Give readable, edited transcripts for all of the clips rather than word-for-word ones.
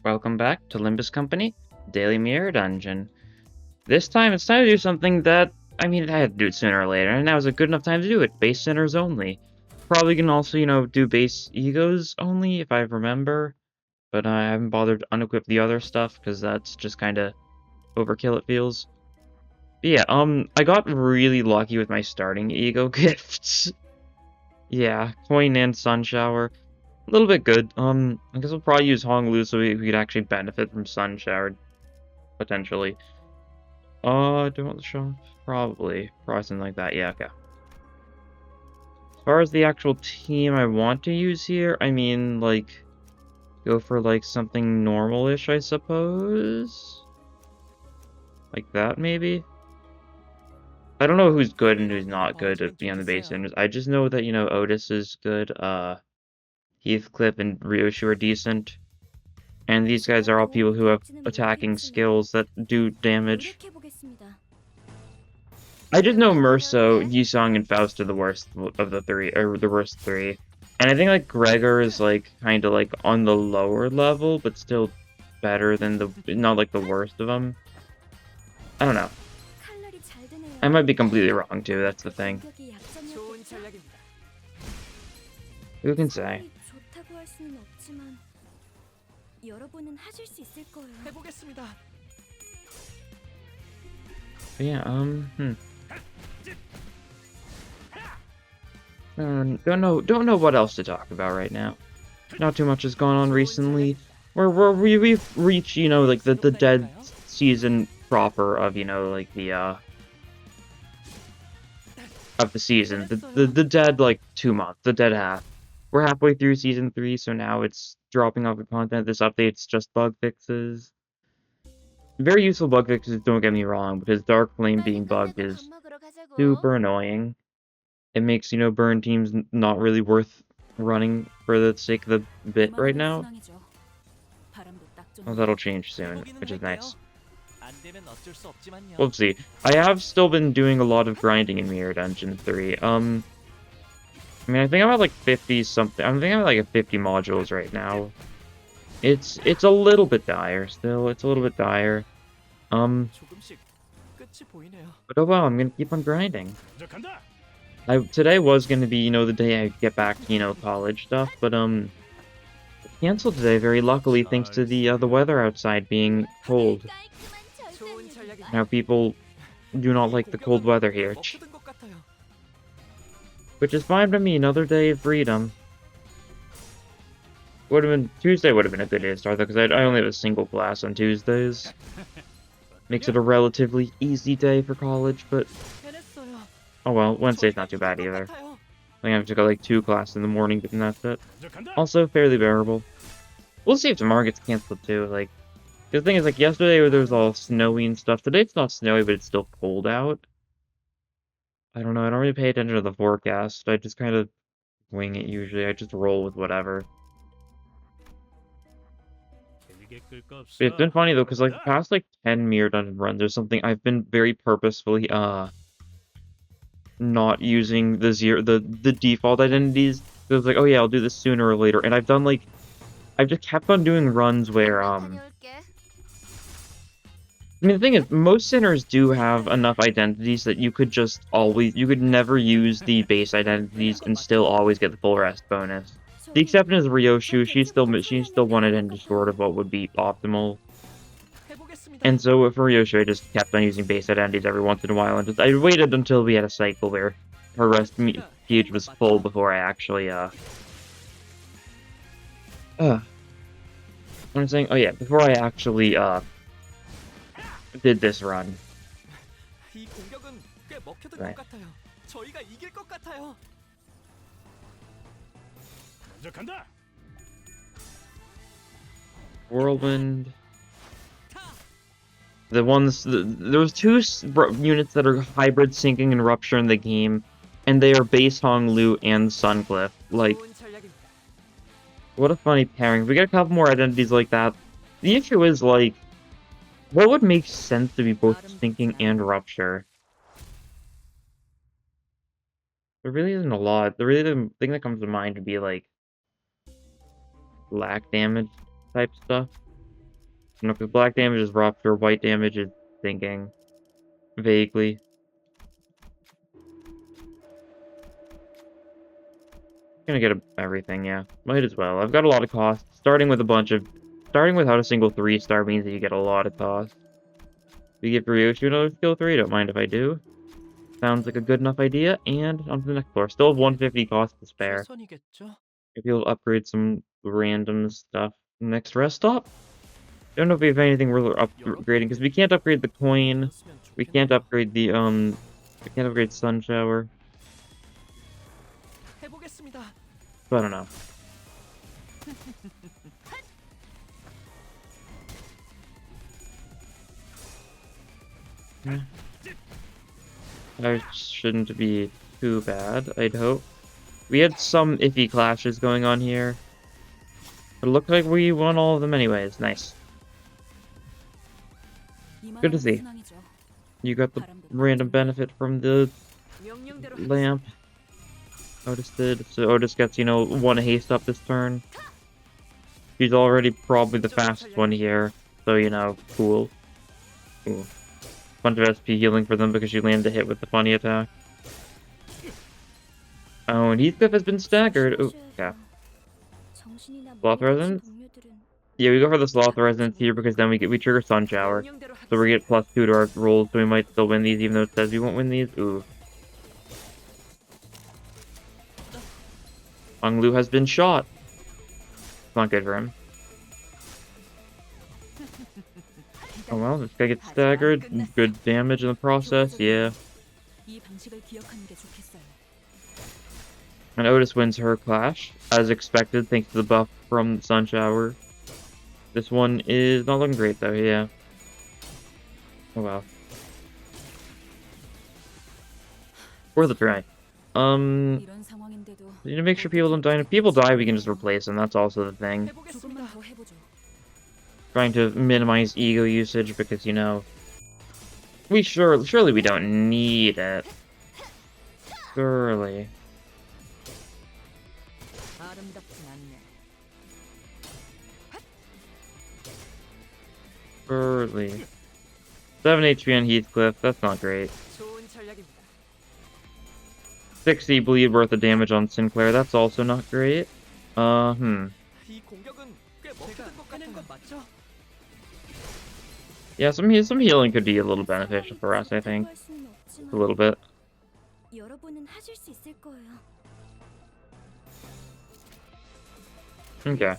Welcome back to Limbus Company, Daily Mirror Dungeon. This time it's time to do something that, I had to do it sooner or later, and now is a good enough time to do it. Base centers only. Probably can also, do base egos only, if I remember. But I haven't bothered to unequip the other stuff, because that's just kind of overkill, it feels. But yeah, I got really lucky with my starting ego gifts. Yeah, coin and sun shower. A little bit good. I guess we'll probably use Honglu so we could actually benefit from sun shower, potentially. Do I want the shop? Probably something like that. Yeah, okay. As far as the actual team I want to use here, go for, something normal-ish, I suppose? Like that, maybe? I don't know who's good and who's not good to be on the base centers. I just know that, Otis is good, Heathcliff and Ryoshu are decent. And these guys are all people who have attacking skills that do damage. I just know Murso, Yisong, and Faust are the worst of the three, or the worst three. And I think, Gregor is, kind of, on the lower level, but still better than not, the worst of them. I don't know. I might be completely wrong, too, that's the thing. Who can say? But yeah, don't know what else to talk about right now. Not too much has gone on recently. We've reached, the dead season proper of, of the season. The dead, 2 months, the dead half. We're halfway through season 3, so now it's dropping off the content. This update's just bug fixes. Very useful bug fixes, don't get me wrong, because Dark Flame being bugged is super annoying. It makes, burn teams not really worth running for the sake of the bit right now. Well, that'll change soon, which is nice. We'll see. I have still been doing a lot of grinding in Mirror Dungeon 3. I think I'm at 50 something. I think I'm at 50 modules right now. It's a little bit dire still. It's a little bit dire. But oh well, I'm gonna keep on grinding. Today was gonna be, the day I get back to, college stuff, but canceled today very luckily thanks to the weather outside being cold. Now people do not like the cold weather here. Which is fine by me, another day of freedom. Tuesday would have been a good day to start though, because I only have a single class on Tuesdays. Makes it a relatively easy day for college, but oh well, Wednesday's not too bad either. I think I have to go 2 classes in the morning, but that's it. Also fairly bearable. We'll see if tomorrow gets canceled too, the thing is, yesterday there was all snowy and stuff. Today it's not snowy, but it's still cold out. I don't know, I don't really pay attention to the forecast. I just kind of wing it usually. I just roll with whatever. It's been funny though, because the past 10 Mirror Dungeon runs or something, I've been very purposefully not using the default identities. It was oh yeah, I'll do this sooner or later, and I've done I've just kept on doing runs where the thing is, most centers do have enough identities that you could never use the base identities and still always get the full rest bonus. The exception is Ryoshu. She's still one identity short of what would be optimal. And so with Ryoshu, I just kept on using base identities every once in a while, and I waited until we had a cycle where her rest gauge was full before I actually what I'm saying? Oh yeah, before I actually did this run. Right. Whirlwind. There was 2 units that are hybrid sinking and rupture in the game, and they are base Honglu and Suncliff. What a funny pairing. We get a couple more identities like that. The issue is what would make sense to be both sinking and rupture? There really isn't a lot. The thing that comes to mind would be lack damage type stuff. No, because black damage is rupture, white damage is thinking. Vaguely. Gonna get everything, yeah. Might as well. I've got a lot of costs. Starting with without a single 3-star means that you get a lot of costs. If you give Ryoshi another skill 3, don't mind if I do. Sounds like a good enough idea, and on to the next floor. Still have 150 costs to spare. If you'll upgrade some random stuff. Next rest stop? Don't know if we have anything we're upgrading, because we can't upgrade the coin. We can't upgrade the, we can't upgrade Sun Shower. So I don't know. That shouldn't be too bad, I'd hope. We had some iffy clashes going on here. But it looked like we won all of them anyways. Nice. Good to see. You got the random benefit from the lamp. Otis did. So Otis gets, you know, 1 haste up this turn. She's already probably the fastest one here. So, you know, cool. Ooh. Bunch of SP healing for them because you landed a hit with the funny attack. Oh, and Heathcliff has been staggered. Ooh, yeah. Sloth Resonance? Yeah, we go for the Sloth Resonance here because then we trigger Sun Shower. So we get +2 to our rolls, so we might still win these even though it says we won't win these. Ooh. Lu has been shot. It's not good for him. Oh well, this guy gets staggered. Good damage in the process, yeah. And Otis wins her clash, as expected, thanks to the buff from the Sun Shower. This one is not looking great though, yeah. Oh wow. Worth a try. You need to make sure people don't die, and if people die, we can just replace them, that's also the thing. Trying to minimize ego usage because, you know, surely we don't need it. Surely. Surely. 7 HP on Heathcliff, that's not great. 60 bleed worth of damage on Sinclair, that's also not great. Yeah, some healing could be a little beneficial for us, I think. A little bit. Okay.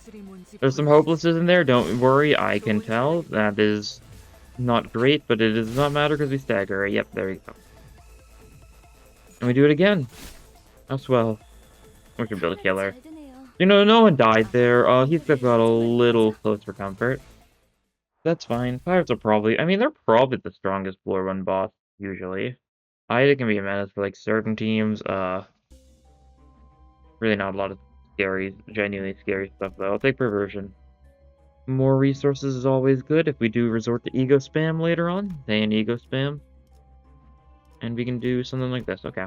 There's some hopelesses in there, don't worry, I can tell. That is not great, but it does not matter because we stagger. Yep, there we go. And we do it again. As well. We can build a killer. You know, no one died there. Heathcliff got a little close for comfort. That's fine. Pirates are probably... I mean, they're probably the strongest floor 1 boss, usually. Ida can be a menace for, like, certain teams. Really not a lot of scary, genuinely scary stuff, though. I'll take Perversion. More resources is always good. If we do resort to ego spam later on, then ego spam. And we can do something like this. Okay.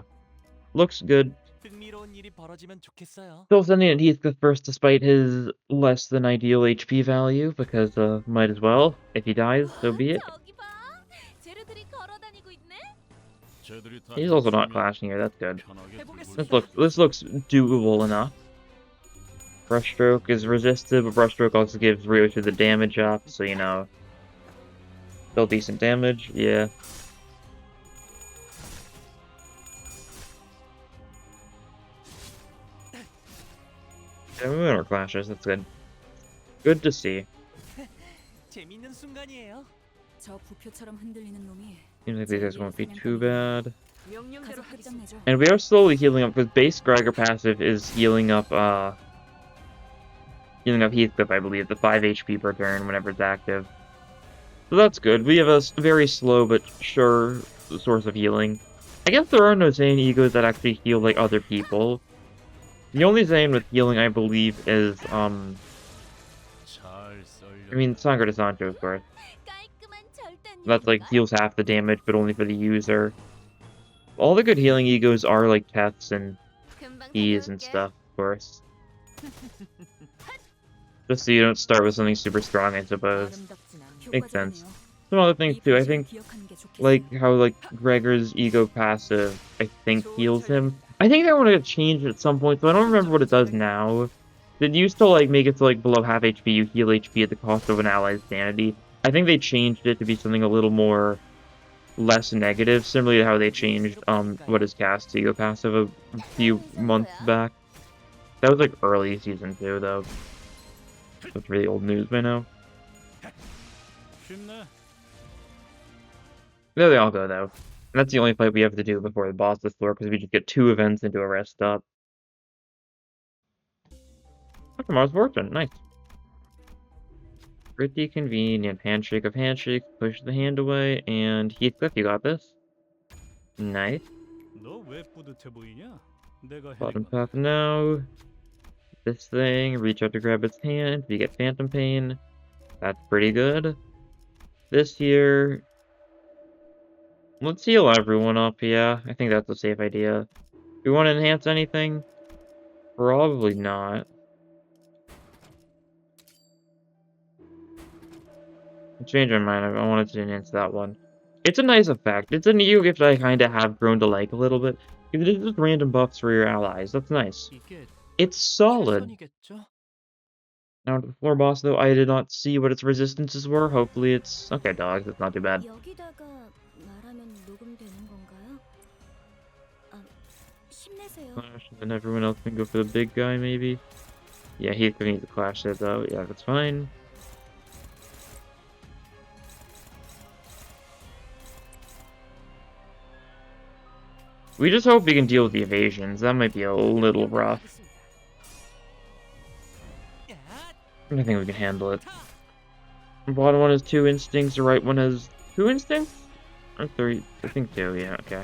Looks good. Still sending in Heathcliff first despite his less than ideal HP value, because might as well. If he dies, so be it. He's also not clashing here, that's good. This looks doable enough. Brushstroke is resisted, but Brushstroke also gives Ryoshi the damage up, so you know. Still decent damage, yeah. Yeah, we win our clashes, that's good. Good to see. Seems like these guys won't be too bad. And we are slowly healing up, because base Gregor passive is healing up Heathcliff, I believe, the 5 HP per turn whenever it's active. So that's good. We have a very slow but sure source of healing. I guess there are no Zane egos that actually heal like other people. The only Zane with healing, I believe, is, I mean, Sangre de Sancho, of course. That's, like, heals half the damage, but only for the user. All the good healing egos are, like, Teths and E's and stuff, of course. Just so you don't start with something super strong, I suppose. Makes sense. Some other things too. I think like how like Gregor's ego passive, I think heals him. I think they want to change it at some point, so I don't remember what it does now. Did you still like make it to like below half HP, you heal HP at the cost of an ally's sanity? I think they changed it to be something a little more less negative, similarly to how they changed what is cast ego passive a few months back. That was like early season 2 though. That's really old news by now. There they all go though. And that's the only fight we have to do before the boss this floor, because we just get 2 events into a rest stop. Oh, Mars Fortune, nice. Pretty convenient. Handshake of handshakes, push the hand away, and Heathcliff, you got this. Nice. Bottom path now. This thing, reach out to grab its hand, you get Phantom Pain. That's pretty good. This here... Let's heal everyone up, yeah. I think that's a safe idea. Do we want to enhance anything? Probably not. Change my mind, I wanted to enhance that one. It's a nice effect. It's a new gift I kind of have grown to like a little bit. It is just random buffs for your allies. That's nice. It's solid. Now to the floor boss, though, I did not see what its resistances were. Hopefully it's... Okay, dogs, that's not too bad. Clash, and then everyone else can go for the big guy, maybe? Yeah, he's gonna need the clash there, though. Yeah, that's fine. We just hope we can deal with the evasions. That might be a little rough. I think we can handle it. The bottom one has 2 instincts, the right one has 2 instincts? Or 3? I think 2, yeah, okay.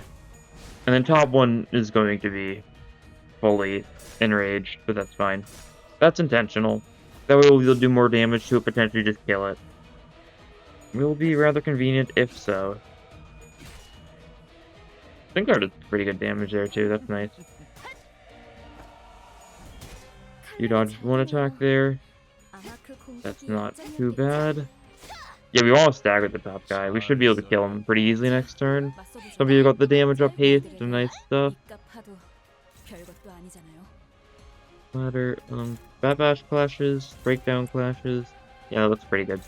And then top one is going to be fully enraged, but that's fine. That's intentional. That way we'll do more damage to it, potentially just kill it. It will be rather convenient if so. I think I did pretty good damage there too, that's nice. You dodged 1 attack there. That's not too bad. Yeah, we almost staggered the top guy. We should be able to kill him pretty easily next turn. Some of you got the damage up, haste, and nice stuff. Ladder, Bat Bash clashes, Breakdown clashes. Yeah, that looks pretty good.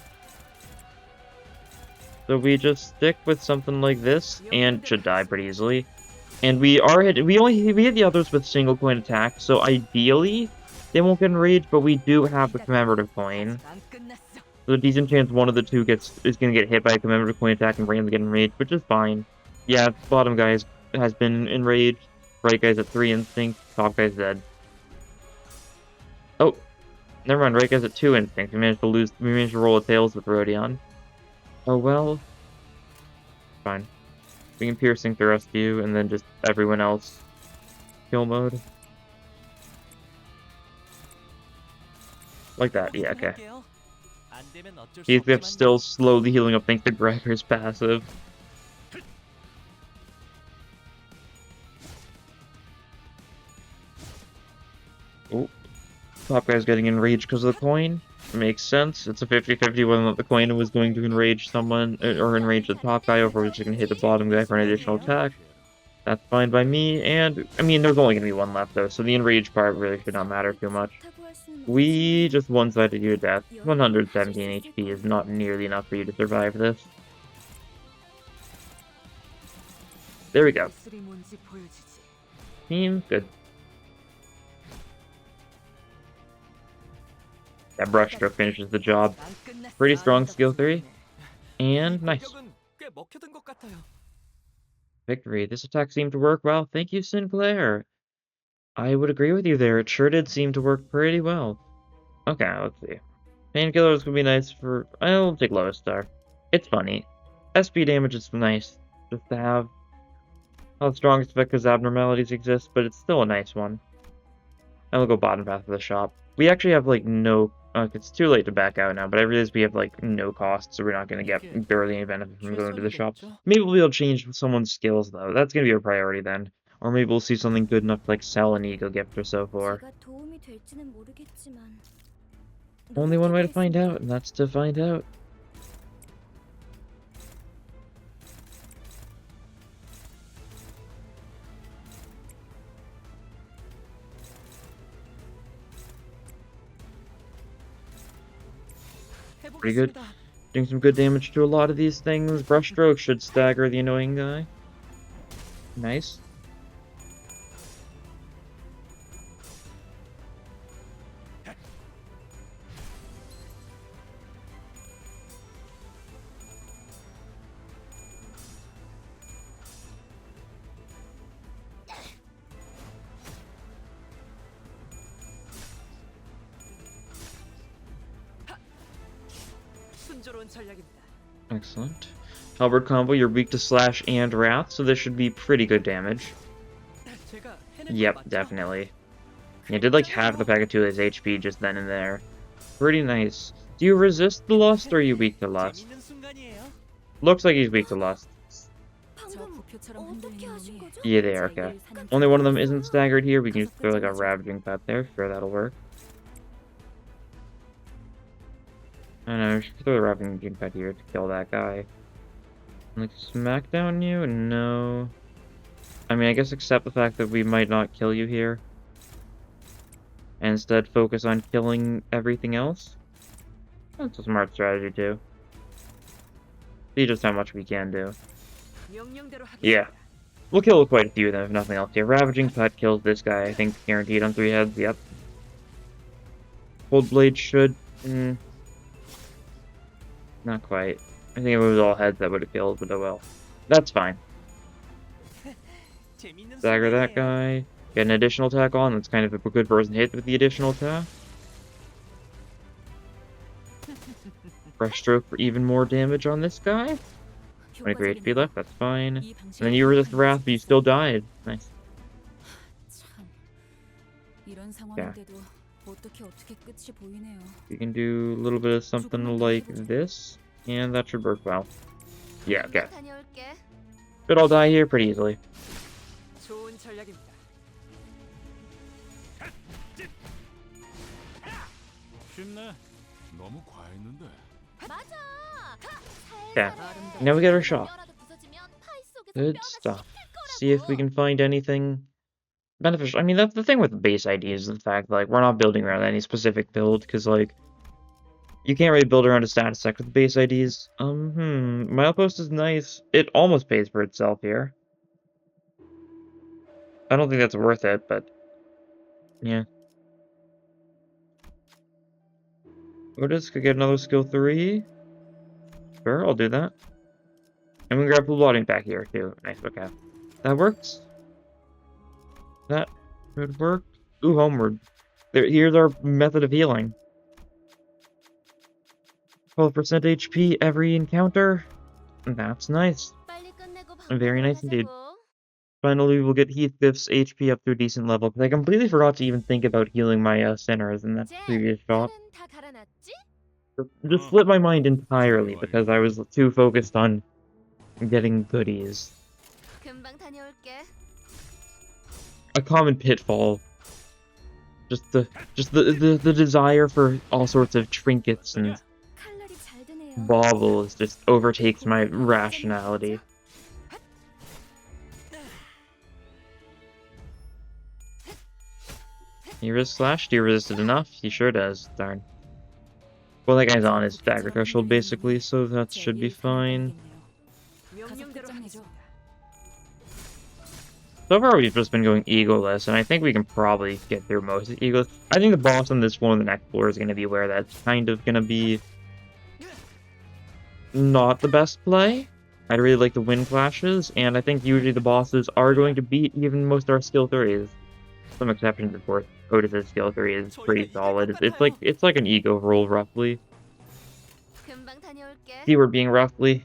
So we just stick with something like this, and should die pretty easily. And we hit the others with single coin attack, so ideally they won't get enraged, but we do have the commemorative coin. So a decent chance one of the two is gonna get hit by a commemorative coin attack and randomly get enraged, which is fine. Yeah, bottom guy has been enraged, right guy's at 3 instinct, top guy's dead. Oh, never mind, right guy's at 2 instinct. We managed to roll a tails with Rodion. Oh well. Fine. We can piercing the rest of you, and then just everyone else. Kill mode. Like that, yeah, okay. Heathcliff's still slowly healing up thanks to Gregor's passive. Oh. Top guy's getting enraged because of the coin. Makes sense. It's a 50-50 whether or not the coin was going to enrage someone, or enrage the top guy, or which you can hit the bottom guy for an additional attack. That's fine by me, and, I mean, there's only going to be 1 left, though, so the enraged part really should not matter too much. We just one-sided you to death. 117 HP is not nearly enough for you to survive this. There we go. Team, good. That brushstroke finishes the job. Pretty strong skill 3. And nice. Victory. This attack seemed to work well. Thank you, Sinclair. I would agree with you there. It sure did seem to work pretty well. Okay, let's see. Painkillers would be nice for... I'll take lowest star. It's funny. SP damage is nice just to have. Not the strongest effect because abnormalities exist, but it's still a nice one. And we'll go bottom path of the shop. We actually have, like, no... it's too late to back out now, but I realize we have, like, no cost, so we're not going to get barely any benefit from going to the shop. Maybe we'll be able to change someone's skills, though. That's going to be a priority then. Or maybe we'll see something good enough to, like, sell an ego gift or so for. Only one way to find out, and that's to find out. Pretty good. Doing some good damage to a lot of these things. Brushstroke should stagger the annoying guy. Nice. Excellent. Halberd combo, you're weak to slash and wrath, so this should be pretty good damage. Yep, definitely. Yeah, did like half the pack of 2 his HP just then and there. Pretty nice. Do you resist the lust or are you weak to lust? Looks like he's weak to lust. Yeah, they are, okay. Only one of them isn't staggered here. We can just throw like a ravaging pet there. Sure, that'll work. I don't know, we should throw the ravaging pet here to kill that guy. Like, smack down you? No. I mean, I guess accept the fact that we might not kill you here. And instead focus on killing everything else. That's a smart strategy, too. See just how much we can do. Yeah. We'll kill quite a few of them, if nothing else here. Ravaging Pet kills this guy, I think, guaranteed on 3 heads, yep. Cold Blade should... not quite. I think if it was all heads that would have killed, but oh well. That's fine. Dagger that guy. Get an additional attack on. That's kind of a good person hit with the additional attack. Brushstroke for even more damage on this guy. 23 HP left, that's fine. And then you resist Wrath, but you still died. Nice. Yeah. You can do a little bit of something like this, and that should work well. Yeah, okay. Should all die here pretty easily. Yeah, now we get our shop. Good stuff. See if we can find anything beneficial. I mean, that's the thing with the base ID is the fact that, like, we're not building around any specific build, because, like, you can't really build around a status sec with base IDs. My outpost is nice. It almost pays for itself here. I don't think that's worth it, but yeah. Otis could get another skill 3. Sure, I'll do that. And we can grab Blue Blotting back here, too. Nice, okay. That works. That could work. Ooh, homeward. Here's our method of healing. 12% HP every encounter. That's nice. Very nice indeed. Finally, we'll get Heathcliff's HP up to a decent level, because I completely forgot to even think about healing my sinners in that previous shot. Just slipped my mind entirely, because I was too focused on getting goodies. A common pitfall. Just the desire for all sorts of trinkets and baubles just overtakes my rationality. You resist slash? Do you resist it enough? He sure does. Darn. Well, that guy's on his dagger threshold, basically, so that should be fine. So far, we've just been going egoless, and I think we can probably get through most of the egos. I think the boss on this floor and the next floor is going to be where that's kind of going to be not the best play. I'd really like the wind flashes, and I think usually the bosses are going to beat even most of our skill 3s. Some exceptions, of course. Otis' skill 3 is pretty solid. It's like an ego roll, roughly. Keyword being roughly.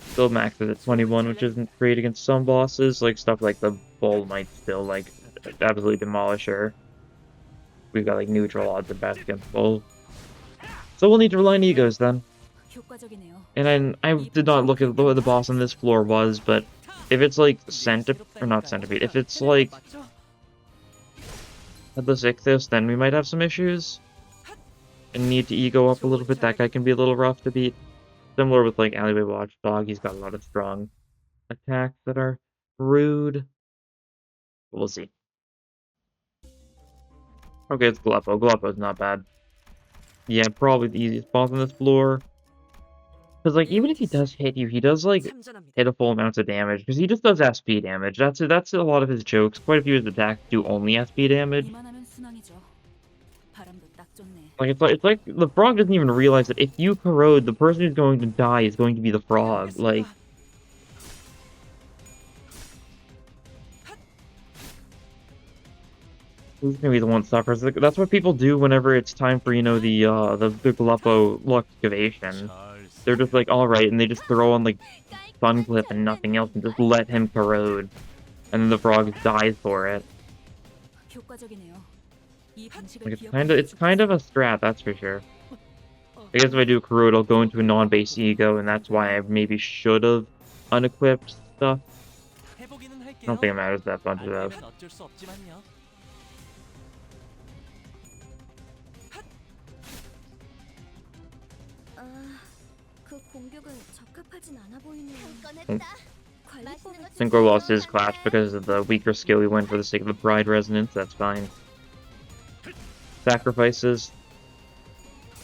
Still maxes at 21, which isn't great against some bosses. Like, stuff like the Bull might still, like, absolutely demolish her. We've got, like, neutral odds at best against Bull. So we'll need to rely on egos, then. And then, I did not look at what the boss on this floor was, but if it's, like, or not centipede, if it's, like, Headless Ichthys, then we might have some issues. And need to ego up a little bit. That guy can be a little rough to beat. Similar with, like, Alleyway Watchdog, he's got a lot of strong attacks that are rude. But we'll see. Okay, it's Glupo. Glupo's not bad. Yeah, probably the easiest boss on this floor. Because, like, even if he does hit you, he does, like, hit a full amounts of damage. Because he just does SP damage. That's a lot of his jokes. Quite a few of his attacks do only SP damage. Like, it's like the frog doesn't even realize that if you corrode, the person who's going to die is going to be the frog. Like, who's gonna be the one that suffers? Like, that's what people do whenever it's time for, you know, the Gluppo excavation. They're just like, alright, and they just throw on, like, Sun Clip and nothing else and just let him corrode. And then the frog dies for it. Like, it's kind of a strat, that's for sure. I guess if I do corrode, I'll go into a non-base ego, and that's why I maybe should have unequipped stuff. I don't think it matters that much, though. Synchro lost his clash because of the weaker skill he went for the sake of the Pride Resonance, that's fine. Sacrifices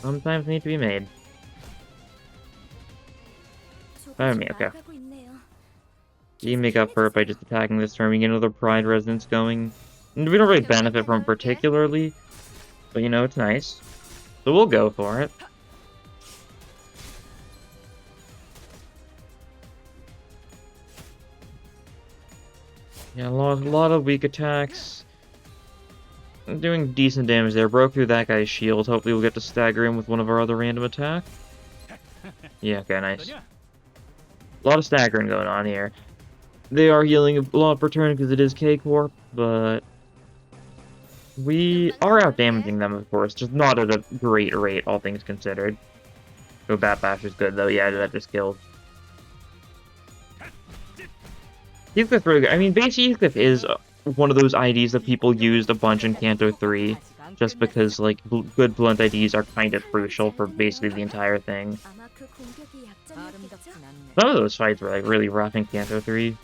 sometimes need to be made. I mean, okay. You make up for it by just attacking this turn. We get another Pride Resonance going. And we don't really benefit from it particularly, but you know, it's nice. So we'll go for it. Yeah, a lot of weak attacks. I'm doing decent damage there. Broke through that guy's shield. Hopefully we'll get to stagger him with one of our other random attacks. Yeah, okay, nice. A lot of staggering going on here. They are healing a lot per turn because it is K-Corp, but we are out-damaging them, of course, just not at a great rate, all things considered. Oh, Bat Bash is good, though. Yeah, that just killed. Heathcliff really good. I mean, base Heathcliff is one of those IDs that people used a bunch in Canto 3, just because, like, good blunt IDs are kind of crucial for basically the entire thing. Some of those fights were, like, really rough in Canto 3.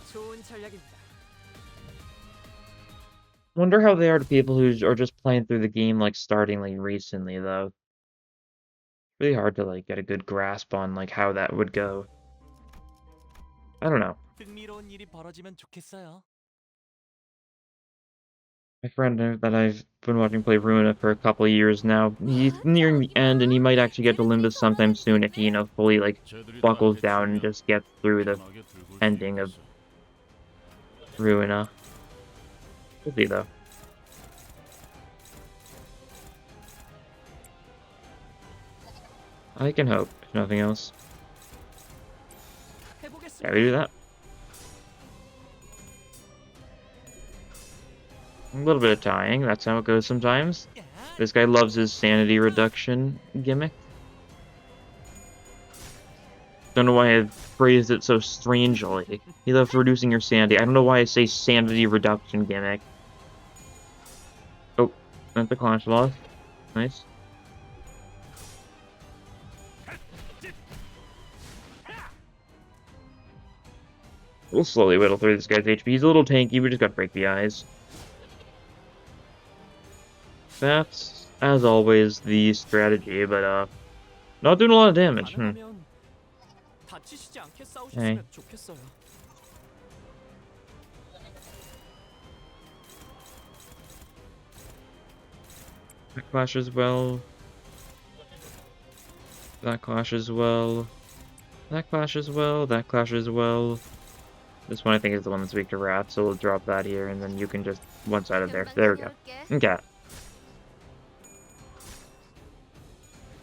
Wonder how they are to people who are just playing through the game, like, starting, like, recently, though. Really hard to, like, get a good grasp on, like, how that would go. I don't know. My friend that I've been watching play Ruina for a couple of years now, he's nearing the end, and he might actually get to Limbus sometime soon if he, you know, fully, like, buckles down and just gets through the ending of Ruina. We'll see, though. I can hope, if nothing else. Yeah, we do that. A little bit of tying, that's how it goes sometimes. This guy loves his sanity reduction gimmick. Don't know why I phrased it so strangely. He loves reducing your sanity. I don't know why I say sanity reduction gimmick. Oh, that's the clash loss. Nice. We'll slowly whittle through this guy's HP. He's a little tanky, we just gotta break the eyes. That's, as always, the strategy, but, not doing a lot of damage. Hey. That clashes well. That clashes well. That clashes well. That clashes well. This one I think is the one that's weak to Wrath, so we'll drop that here, and then you can just one side of there. There we go. Okay.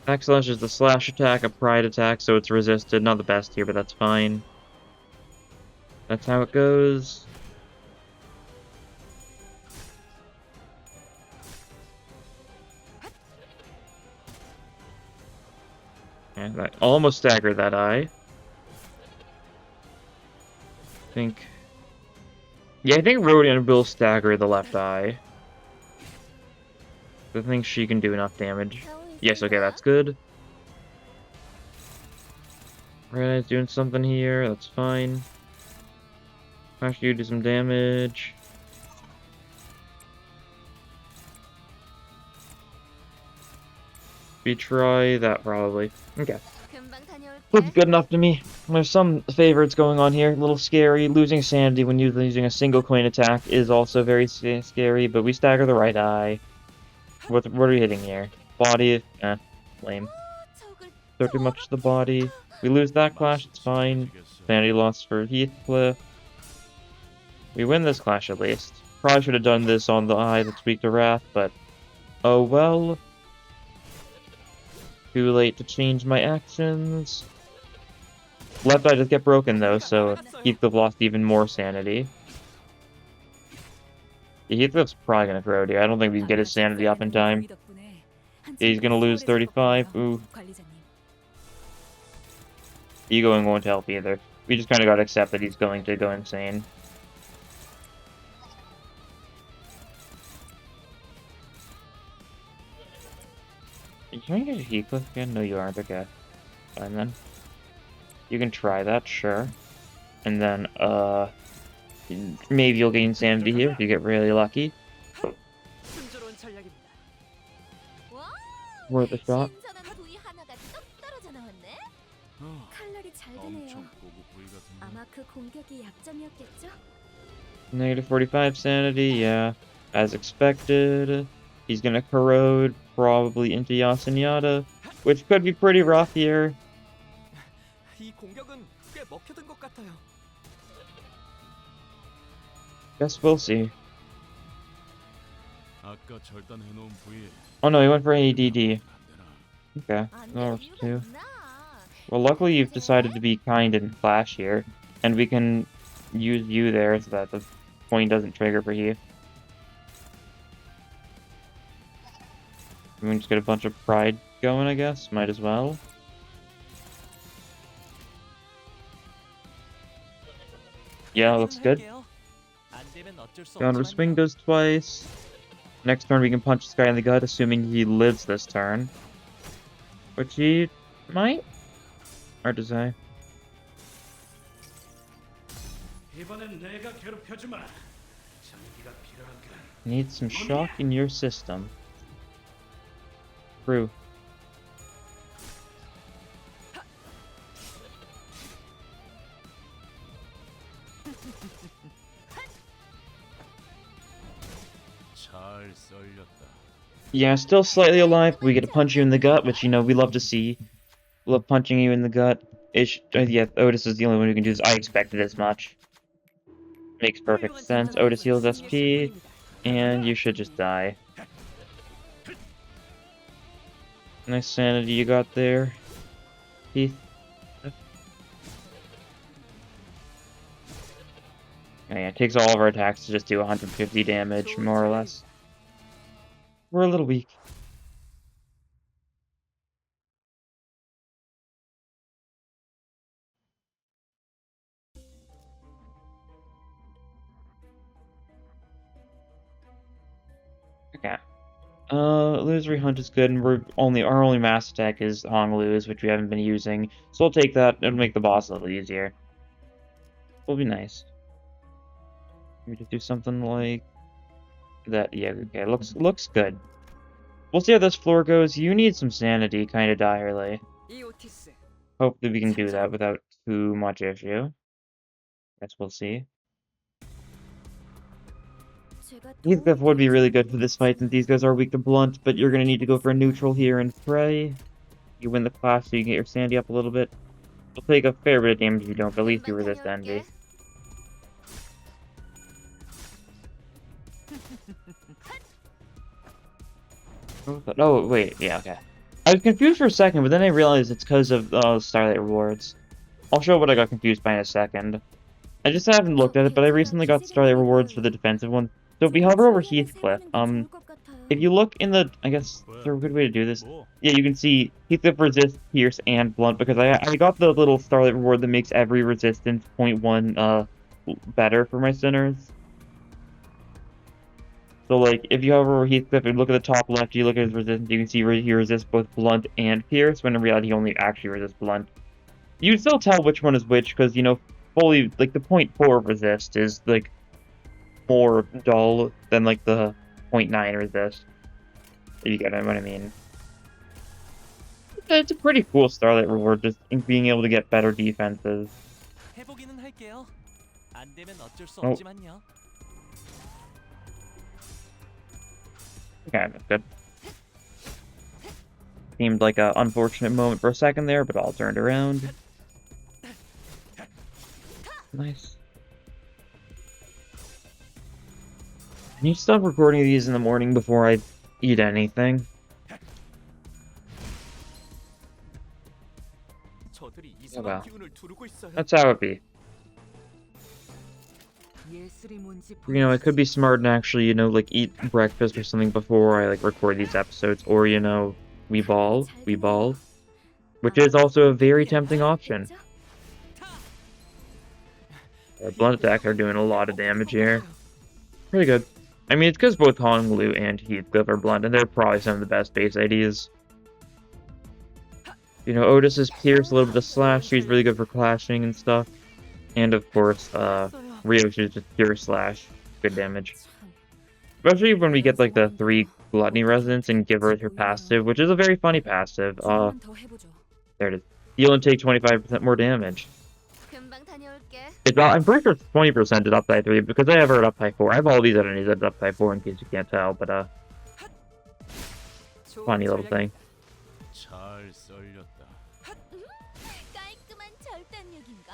Backslash is the slash attack, a pride attack, so it's resisted. Not the best here, but that's fine. That's how it goes. And I almost staggered that eye. I think... Yeah, I think Ruina will stagger the left eye. I think she can do enough damage. Yes, okay, that's good. Red Eye's doing something here, that's fine. Flash you do some damage. We try that probably. Okay. 금방 Looks 다녀올게. good enough to me. There's some favorites going on here. A little scary. Losing sanity when you're using a single coin attack is also very scary, but we stagger the right eye. What are we hitting here? Body? Lame. 적을 So too much to the 더럽게. body. We lose that clash, it's fine. Sanity loss for Heathcliff. We win this clash at least. Probably should have done this on the eye that's weak to Wrath, but oh well. Too late to change my actions. Left eye does get broken though, so Heathcliff lost even more sanity. Yeah, Heathcliff's probably gonna throw it here. I don't think we can get his sanity up in time. Yeah, he's gonna lose 35. Ooh. Egoing won't help either. We just kinda gotta accept that he's going to go insane. Are you trying to get a Heathcliff again? No, you aren't. Okay. Fine then. You can try that, sure. And then, maybe you'll gain sanity here if you get really lucky. 순조로운 전략입니다. 와, Worth a shot. 신선한 부위 하나가 뚝 떨어져 나왔네. 칼날이 잘 드네요. 엄청 고급 부위 같은데. 아마 그 공격이 약점이었겠죠? Negative 45 sanity, yeah. As expected. He's gonna corrode, probably into Yasenyata, which could be pretty rough here. 이 공격은 꽤 먹혀든 것 같아요. Guess we'll see. 아까 절단해 놓은 부위에 Oh no, he went for ADD. 안 되나? Okay, 안 that 될 works 이유가 too. 있나? Well, luckily you've decided to be kind and flash here, and we can use you there so that the point doesn't trigger for you. We can just get a bunch of pride going, I guess. Might as well. Yeah, looks good. 할게요. 안 되면 어쩔 수 Counter 없지만요. swing goes twice. Next turn we can punch this guy in the gut, assuming he lives this turn. Which he might? Hard to say. 이번엔 내가 괴롭혀지 마. 장기가 필요한가? Need some shock in your system. True. 잘 썰렸다. Yeah, still slightly alive. We get to punch you in the gut, which, you know, we love to see. Love punching you in the gut. Yeah, Otis is the only one who can do this. I expected as much. Makes perfect sense. Otis heals SP, and you should just die. Nice sanity you got there, Heath. Oh, yeah, it takes all of our attacks to just do 150 damage, more or less. We're a little weak. Okay. Illusory Hunt is good, and our only mass attack is Hong Lu's, which we haven't been using. So we'll take that and make the boss a little easier. Will be nice. We just do something like that. Yeah, okay, looks good. We'll see how this floor goes. You need some sanity, kind of direly. 이 오티스. Hopefully we can do that without too much issue. Guess we'll see. 제가 Heathcliff would be really good for this fight since these guys are weak to blunt, but you're gonna need to go for a neutral here and pray. You win the class so you can get your sanity up a little bit. You'll take a fair bit of damage if you don't, but at least you resist envy. Oh, wait, yeah, okay. I was confused for a second, but then I realized it's because of Starlight Rewards. I'll show what I got confused by in a second. I just haven't looked at it, but I recently got Starlight Rewards for the defensive one. So if we hover over Heathcliff, if you look in the, I guess, is there a good way to do this? 뭐? Yeah, you can see Heathcliff resist, pierce, and blunt, because I got the little Starlight Reward that makes every resistance 0.1 better for my sinners. So, like, if you hover over Heathcliff and look at the top left, you look at his resistance, you can see he resists both blunt and pierce, when in reality he only actually resists blunt. You can still tell which one is which, because, you know, fully, like, the 0.4 resist is, like, more dull than, like, the 0.9 resist. If you get what I mean. it's a pretty cool Starlight reward, just being able to get better defenses. 해보기는 할게요. 안 되면 어쩔 수 Oh. 없지만요. Okay, that's good. Seemed like an unfortunate moment for a second there, but all turned around. Nice. I need to stop recording these in the morning before I eat anything. 저들이 well. 이상한 기운을 두르고 있어요. That's how it be. You know, I could be smart and actually, you know, like eat breakfast or something before I like record these episodes, or you know, we ball, which is also a very tempting option. Blunt attack are doing a lot of damage here. Pretty good. I mean, it's because both Honglu and Heathcliff are blunt, and they're probably some of the best base IDs. You know, Otis is Pierce, a little bit of slash, she's really good for clashing and stuff. And of course, Ryoshi is just pure slash, good damage. Especially when we get like the 3 Gluttony Resonance and give her passive, which is a very funny passive. There it is. Heal and take 25% more damage. 금방 다녀올게. I'm pretty sure it's 20% at up by 3 because I have her at up by 4. I have all these enemies at up by 4 in case you can't tell, but funny little thing. 잘 썰렸다. 깔끔한 절단력인걸?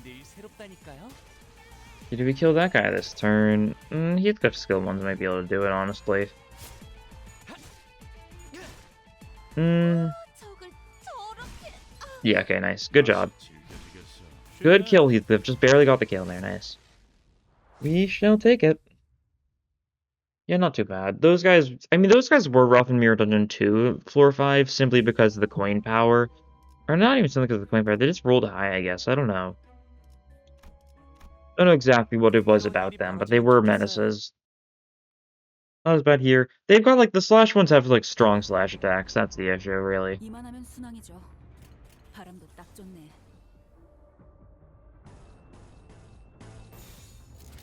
늘 새롭다니까요. Did we kill that guy this turn? Heathcliff skill ones might be able to do it, honestly. 적을 저렇게. Yeah, okay, nice. Good job. 즐겨지겠어. Good kill, Heathcliff. Just barely got the kill there, nice. We shall take it. Yeah, not too bad. Those guys, I mean, those guys were rough in Mirror Dungeon 2, floor 5, simply because of the coin power. Or not even simply because of the coin power, they just rolled high, I guess. I don't know. I don't know exactly what it was about them, but they were menaces. Not as bad here. They've got, like, the slash ones have, like, strong slash attacks. That's the issue, really. 이만하면 순항이죠. 바람도 딱 좋네.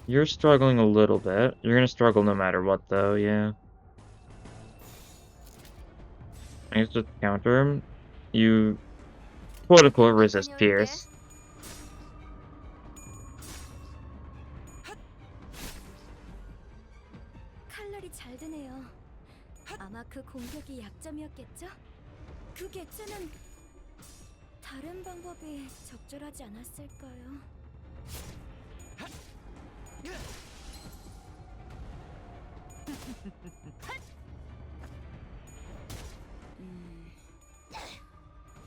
You're struggling a little bit. You're gonna struggle no matter what, though, yeah. I guess just counter him. You, quote-unquote, resist Pierce. 칼날이 잘 드네요. 아마 그 공격이 약점이었겠죠? 그 객체는 다른 방법이 적절하지 않았을까요?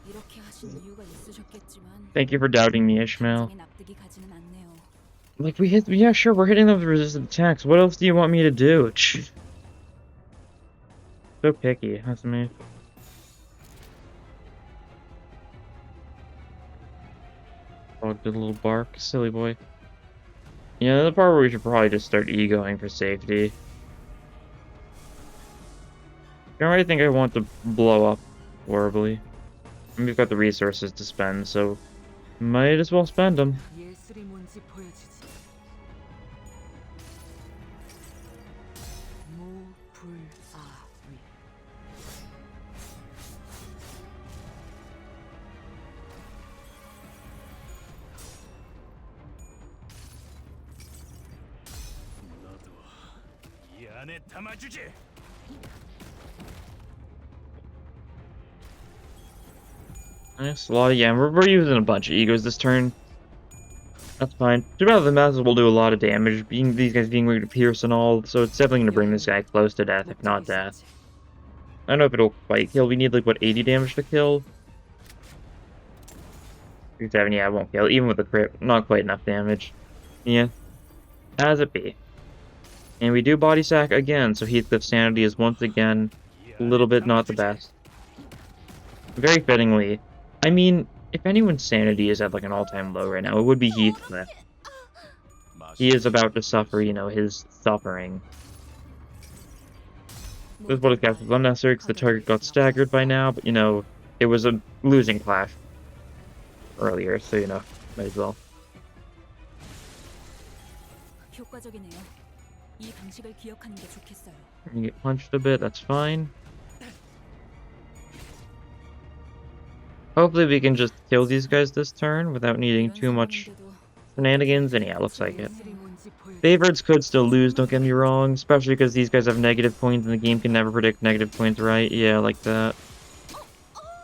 이렇게 하신 이유가 있으셨겠지만 Thank you for doubting me, Ishmael. 당에 납득이 가지는 않네요. Like, we hit, yeah, sure, we're hitting them with resistant attacks. What else do you want me to do? So picky, that's me. Oh, good little bark, silly boy. Yeah, the part where we should probably just start egoing for safety. I already think I want to blow up horribly. And we've got the resources to spend, so might as well spend them. 예술이 뭔지 보여주지. 무불아위. 너도 이 안에 담아주지. Nice, a lot of, yeah, we're using a bunch of egos this turn. That's fine. Too bad the masses will do a lot of damage, these guys being weak to Pierce and all, so it's definitely gonna bring this guy close to death, if not death. I don't know if it'll quite kill. We need like what, 80 damage to kill? 270, yeah, it won't kill. Even with the crit, not quite enough damage. Yeah. As it be. And we do body sack again, so Heathcliff's sanity is once again a little bit not the best. Very fittingly. I mean, if anyone's sanity is at like an all-time low right now, it would be Heathcliff. He is about to suffer, you know, his suffering. This is what is cast was unnecessary because the target got staggered by now, but you know, it was a losing clash earlier, so you know, might as well. 효과적이네요. 이 방식을 기억하는 게 좋겠어요. You get punched a bit, that's fine. Hopefully we can just kill these guys this turn without needing 이런 too much 상황인데도 shenanigans, and yeah, looks like it. 제일이 뭔지 보여줘. Favorites could still lose, don't get me wrong, especially because these guys have negative points and the game can never predict negative points, right? Yeah, like that.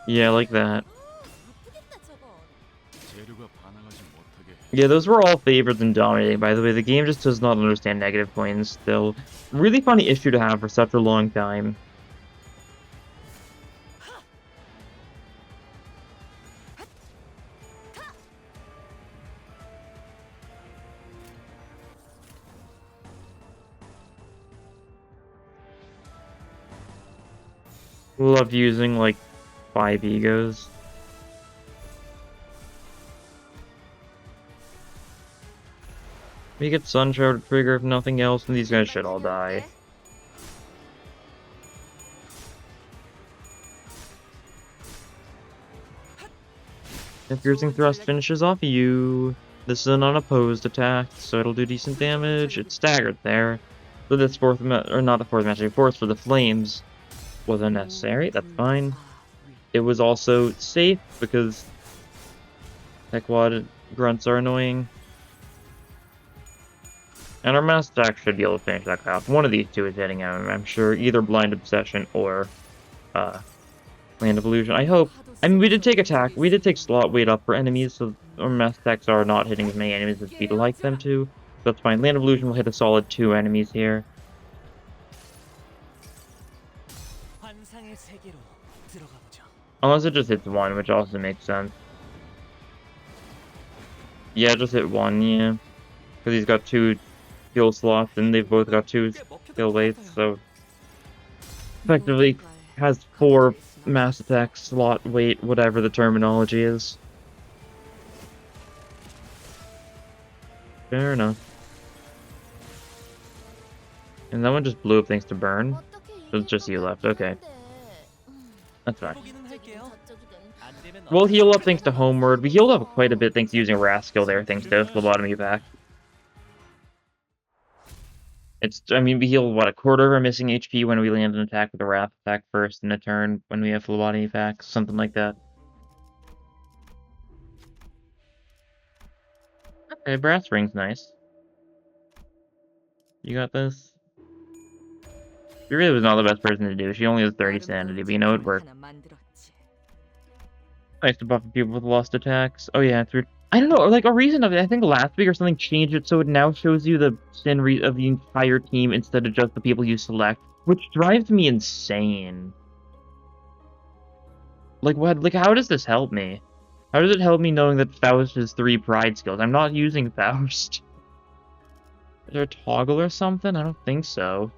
Yeah, like that. 아프겠다 저거. 재료가 반항하지 못하게 Yeah, those were all favorites and dominating, by the way. The game just does not understand negative points still. Really funny issue to have for such a long time. Love using, like, 5 egos. We get Sunshroud to trigger if nothing else, and these guys should all die. If Piercing Thrust finishes off you, this is an unopposed attack, so it'll do decent damage. It's staggered there. So this fourth, or not the fourth match, fourth for the flames was unnecessary. That's fine. It was also safe because Pequod grunts are annoying. And our mass attack should be able to finish that guy off. One of these two is hitting him, I'm sure. Either Blind Obsession or Land of Illusion. I hope. I mean, we did take slot weight up for enemies, so our mass attacks are not hitting as many enemies as we'd like them to. That's fine. Land of Illusion will hit a solid 2 enemies here. 환상의 세계로 들어가 보자. Unless it just hits 1, which also makes sense. Yeah, just hit 1, yeah. Because he's got 2 skill slots, and they've both got 2 skill weights, so... Effectively has 4 mass attack slot weight, whatever the terminology is. Fair enough. And that one just blew up thanks to burn. So it's just you left, okay. That's fine. 보기는 할게요. 안 되면 We'll heal up thanks to Homeward. We healed up quite a bit thanks to using Wrath skill there, thanks to Phlebotomy back. I mean, we heal, what, a quarter of our missing HP when we land an attack with a Wrath attack first in a turn when we have Phlebotomy back, something like that. Okay, Brass Ring's nice. You got this? She really was not the best person to do. She only has 30 sanity, but you know it worked. Nice to buff people with lost attacks. Oh yeah, through... I don't know, like a reason of it. I think last week or something changed it so it now shows you the sin of the entire team instead of just the people you select, which drives me insane. Like what? Like how does this help me? How does it help me knowing that Faust has 3 pride skills? I'm not using Faust. Is there a toggle or something? I don't think so.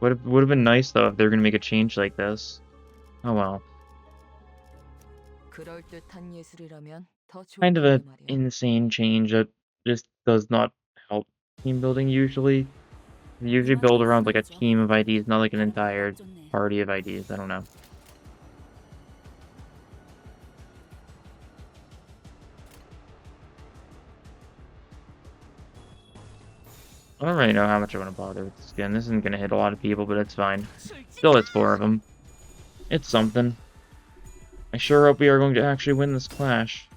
Would have been nice though if they were gonna make a change like this. Oh well. Kind of an insane change that just does not help team building usually. We usually build around like a team of IDs, not like an entire party of IDs. I don't know. I don't really know how much I want to bother with this gun. This isn't going to hit a lot of people, but it's fine. Still hits 4 of them. It's something. I sure hope we are going to actually win this clash.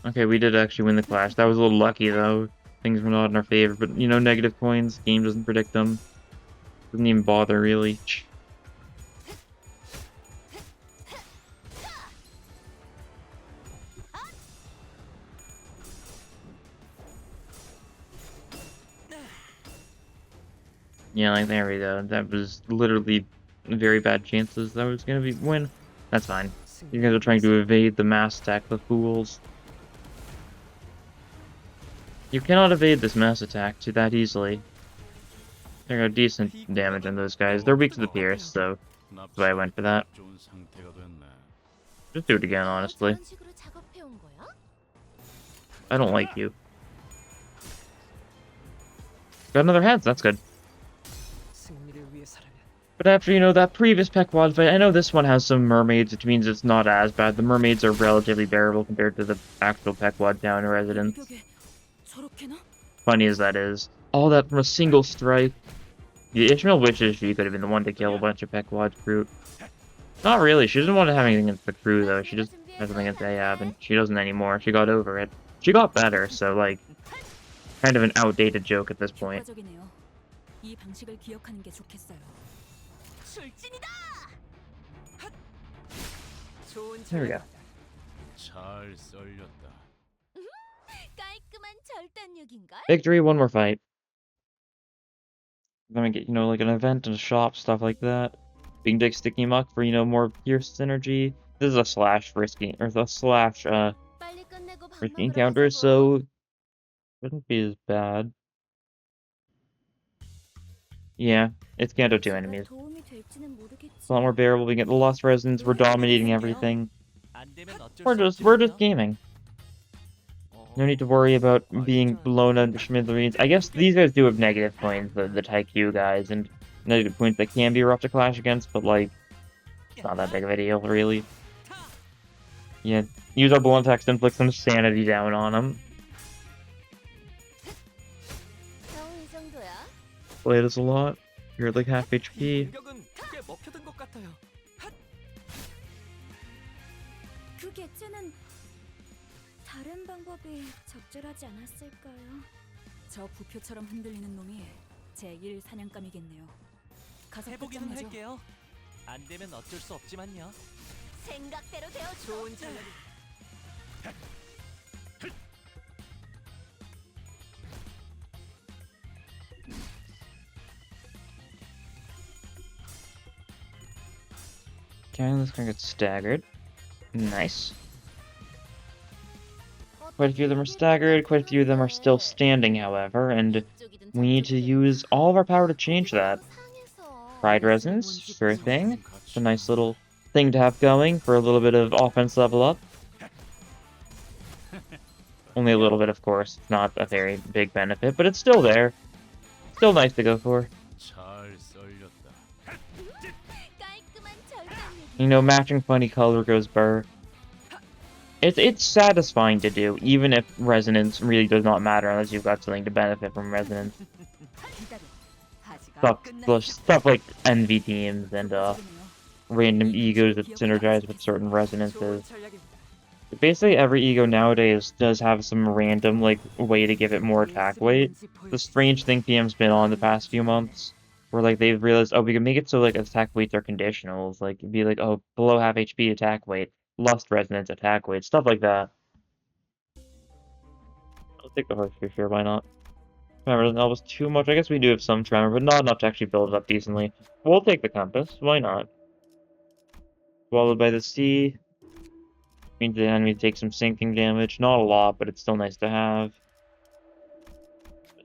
Okay, we did actually win the clash. That was a little lucky, though. Things were not in our favor, but, you know, negative coins. Game doesn't predict them. Doesn't even bother, really. Yeah, like, there we go. That was literally very bad chances that was gonna be win. That's fine. You guys are trying to evade the mass attack, the fools. You cannot evade this mass attack too that easily. They got decent damage on those guys. They're weak to the pierce, so that's why I went for that. 좋은 상태가 됐네. Just do it again, honestly. 저런 식으로 작업해온 거야? I don't like you. Got another heads, that's good. 승리를 위해서라면 But after, you know, that previous Pequod fight, I know this one has some mermaids, which means it's not as bad. The mermaids are relatively bearable compared to the actual Pequod town residents. Funny as that is. All that from a single strike. The Ishmael Witches, she could have been the one to kill a bunch of Pequod's fruit. Not really. She doesn't want to have anything against the crew, though. She just has something against Ahab, and she doesn't anymore. She got over it. She got better, so, like, kind of an outdated joke at this point. 효과적이네요. 이 방식을 기억하는 게 좋겠어요. 출진이다. 핫! 좋은 There we go. 잘 썰렸다. 깔끔한 절단력인걸? Victory, one more fight. Then we get, you know, like an event and a shop, stuff like that. We can take Sticky Muck for, you know, more Pierce synergy. This is a slash risky, or the slash, 빨리 끝내고 밥 risky 먹으러 encounter, 가자고. so wouldn't be as bad. Yeah, it's Canto 2 enemies. 도움이 될지는 모르겠지. It's a lot more bearable. We get the Lost Resonance. We're dominating everything. 안 되면 어쩔 We're 수 just 없지만요. gaming. No need to worry about being blown under smithereens. I guess these guys do have negative points, the Taikyu guys, and negative points that can be rough to clash against, but like, it's not that big of a deal, really. Yeah, use our blunt text to inflict some sanity down on them. 형, 이 정도야? Played us a lot. You're at like half 이 HP. 공격은 꽤 먹혀든 것 같아요. 핫! 그 개체는 다른 방법이 적절하지 않았을까요? 저 부표처럼 흔들리는 놈이 제1 사냥감이겠네요. 가서 해보기는 끝장내죠. 할게요. 안 되면 어쩔 수 없지만요. 생각대로 되어줘. 좋은 전략이. Okay, this guy gets staggered. Nice. Quite a few of them are staggered, quite a few of them are still standing, however, and we need to use all of our power to change that. Pride Resonance, sure thing. It's a nice little thing to have going for a little bit of offense level up. Only a little bit, of course. It's not a very big benefit, but it's still there. Still nice to go for. 잘 썰렸다. 깔끔한 절단력이. You know, matching funny color goes burr. It's satisfying to do, even if resonance really does not matter unless you've got something to benefit from resonance. Stuff like envy teams and random egos that synergize with certain resonances. 좋은 전략이. Basically, every ego nowadays does have some random like way to give it more attack weight. The strange thing PM's been on the past few months, where like they've realized, oh, we can make it so like attack weights are conditionals. Like it'd be like, oh, below half HP attack weight, lust resonance attack weight, stuff like that. I'll take the horse for sure. Why not? Tremor doesn't help us too much. I guess we do have some tremor, but not enough to actually build it up decently. We'll take the compass. Why not? Swallowed by the sea. Means the enemy takes some sinking damage. Not a lot, but it's still nice to have.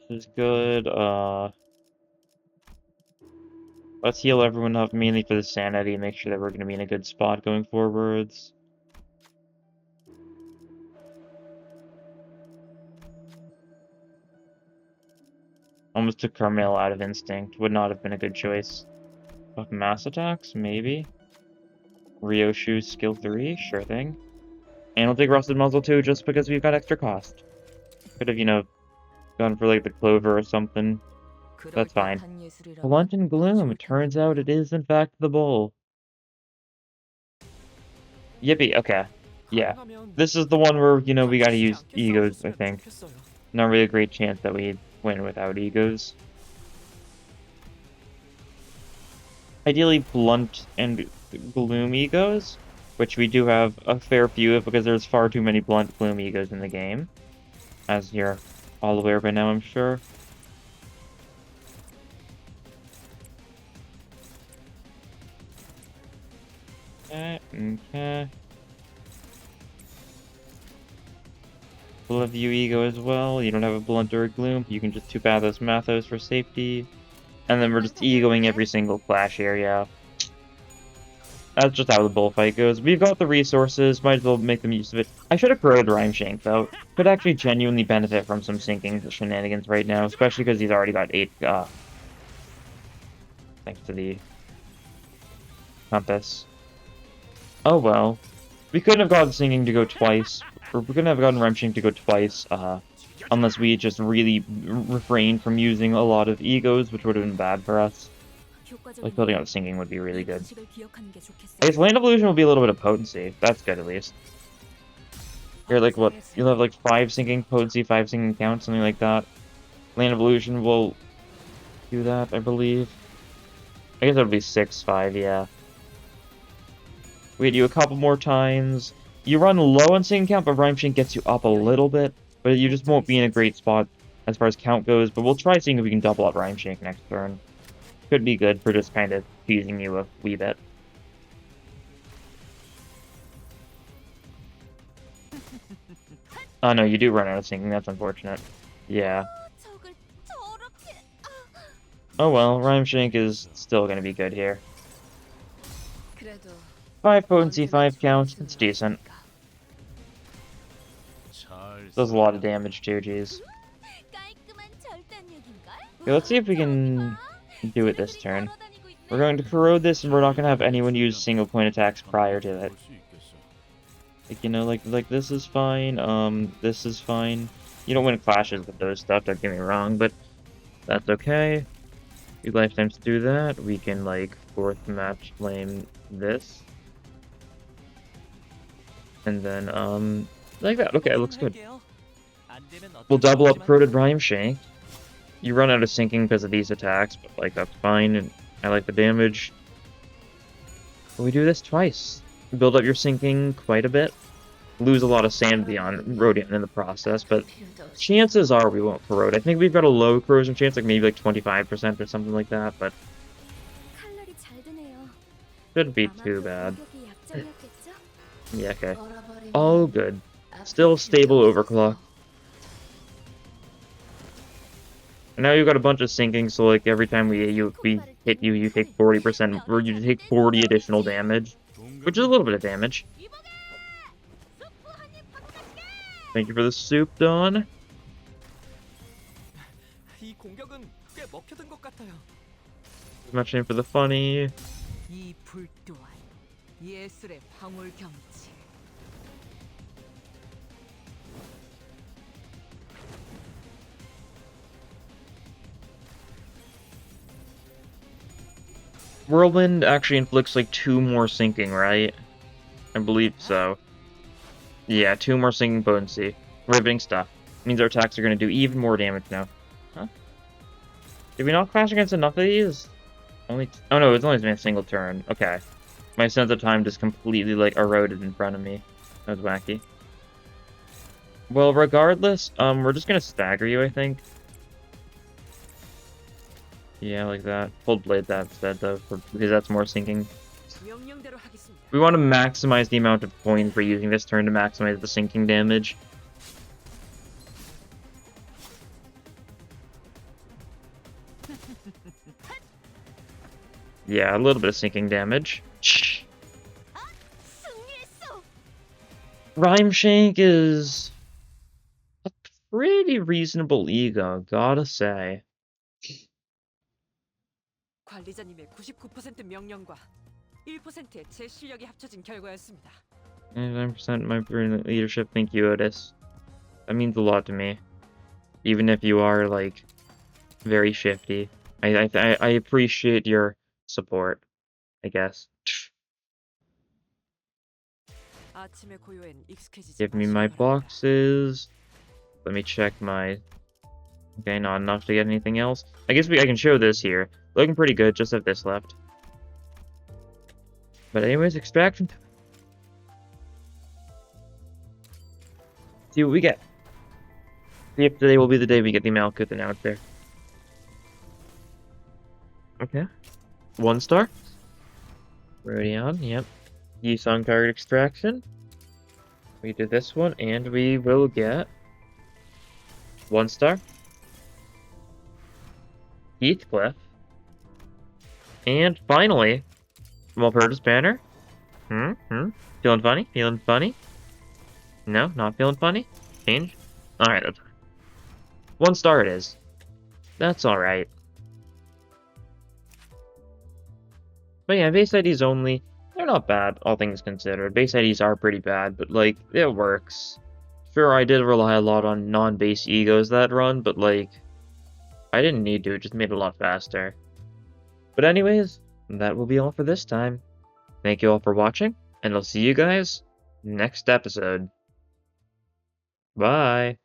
This is good. Let's heal everyone up mainly for the sanity and make sure that we're going to be in a good spot going forwards. Almost took Carmel out of instinct. Would not have been a good choice. But mass attacks? Maybe. Ryoshu skill 3? Sure thing. And we'll take Rusted Muzzle too, just because we've got extra cost. Could have, you know, gone for like the Clover or something. That's fine. Blunt and Gloom. It turns out it is, in fact, the bull. Yippee. Okay. Yeah. This is the one where, you know, we gotta use egos, I think. Not really a great chance that we win without egos. Ideally, Blunt and Gloom egos, which we do have a fair few of because there's far too many Blunt Gloom egos in the game. As you're all aware by now, I'm sure. Okay. We'll have you ego as well. You don't have a Blunt or a Gloom. You can just 2-Pathos Mathos for safety. And then we're just egoing every single clash area. That's just how the bullfight goes. We've got the resources, might as well make them use of it. I should have corroded Rhyme Shank, though. Could actually genuinely benefit from some sinking shenanigans right now, especially because he's already got 8, thanks to the compass. Oh well. We couldn't have gotten sinking to go twice, or we couldn't have gotten Rhyme Shank to go twice, unless we just really refrained from using a lot of egos, which would have been bad for us. Like, building out the sinking would be really good. 방식을 기억하는 게 좋겠어요. I guess Land Evolution will be a little bit of potency. That's good, at least. You're like, what? You'll have like 5 sinking potency, 5 sinking count, something like that. Land Evolution will do that, I believe. I guess it would be 6, 5, yeah. We do a couple more times. You run low on sinking count, but Rhyme Shank gets you up a little bit. But you just won't be in a great spot as far as count goes. But we'll try seeing if we can double up Rhyme Shank next turn. Could be good for just kind of teasing you a wee bit. Oh no, you do run out of sinking. That's unfortunate. Yeah. 적을 저렇게. Oh well, Rhyme Shank is still going to be good here. 그래도 5 potency, 5 count. It's decent. 잘 Does a lot of damage too, jeez. 깔끔한 절단력인걸? Okay, let's see if we can do it this turn. We're going to corrode this, and we're not going to have anyone use single point attacks prior to it. 볼수 있겠어. Like, you know, like this is fine, this is fine. You don't win clashes with those stuff, don't get me wrong, but that's okay. Few lifetimes to do that. We can, like, 4th match flame this. And then, like that. Okay, it looks good. We'll double up Corroded Rhyme Shank. You run out of sinking because of these attacks, but, like, that's fine, and I like the damage. But we do this twice. Build up your sinking quite a bit. Lose a lot of sanity on Radiant in the process, but chances are we won't corrode. I think we've got a low corrosion chance, like maybe like 25% or something like that, but 칼날이 잘 드네요. shouldn't be too bad. 공격이 약점이었겠죠? Yeah, okay. All good. Still stable overclock. And now you've got a bunch of sinking, so like every time we hit you, you take 40%, or you take 40 additional damage, which is a little bit of damage. Thank you for the soup, Dawn. 이 공격은 꽤 먹혀든 것 같아요. Much name for the funny. 이 불 또한 예술의 방울 경치. Whirlwind actually inflicts like 2 more sinking, right? I believe so. Yeah, 2 more sinking potency. Riveting stuff. Means our attacks are going to do even more damage now. Huh? Did we not clash against enough of these? Only. Oh no, it's only been a single turn. Okay. My sense of time just completely like eroded in front of me. That was wacky. Well, regardless, we're just going to stagger you, I think. Yeah, like that. Hold blade that instead, though, because that's more sinking. 명령대로 하겠습니다. We want to maximize the amount of coins we're using this turn to maximize the sinking damage. Yeah, a little bit of sinking damage. 승리했어. Rhyme Shank is a pretty reasonable ego, gotta say. 관리자님의 99% 명령과 1%의 제 실력이 합쳐진 결과였습니다. 99% my brilliant leadership, thank you, Otis. That means a lot to me. Even if you are, like, very shifty. I appreciate your support, I guess. 아침의 고요엔 익숙해지지 Give me my 마시기 바랍니다. boxes. Let me check my... Okay, not enough to get anything else. I guess I can show this here. Looking pretty good, just have this left. But anyways, extraction. See what we get. See if today will be the day we get the Malkuth out there. Okay. 1 star. Rodion, yep. Yusong target extraction. We do this one, and we will get 1 star. Heathcliff. And finally, Walpurgis Banner. Feeling funny? Feeling funny? No, not feeling funny? Change? Alright, that's fine. 1 star it is. That's alright. But yeah, base IDs only. They're not bad, all things considered. Base IDs are pretty bad, but like, it works. Sure, I did rely a lot on non-base egos that run, but like, I didn't need to, it just made it a lot faster. But anyways, that will be all for this time. Thank you all for watching, and I'll see you guys next episode. Bye!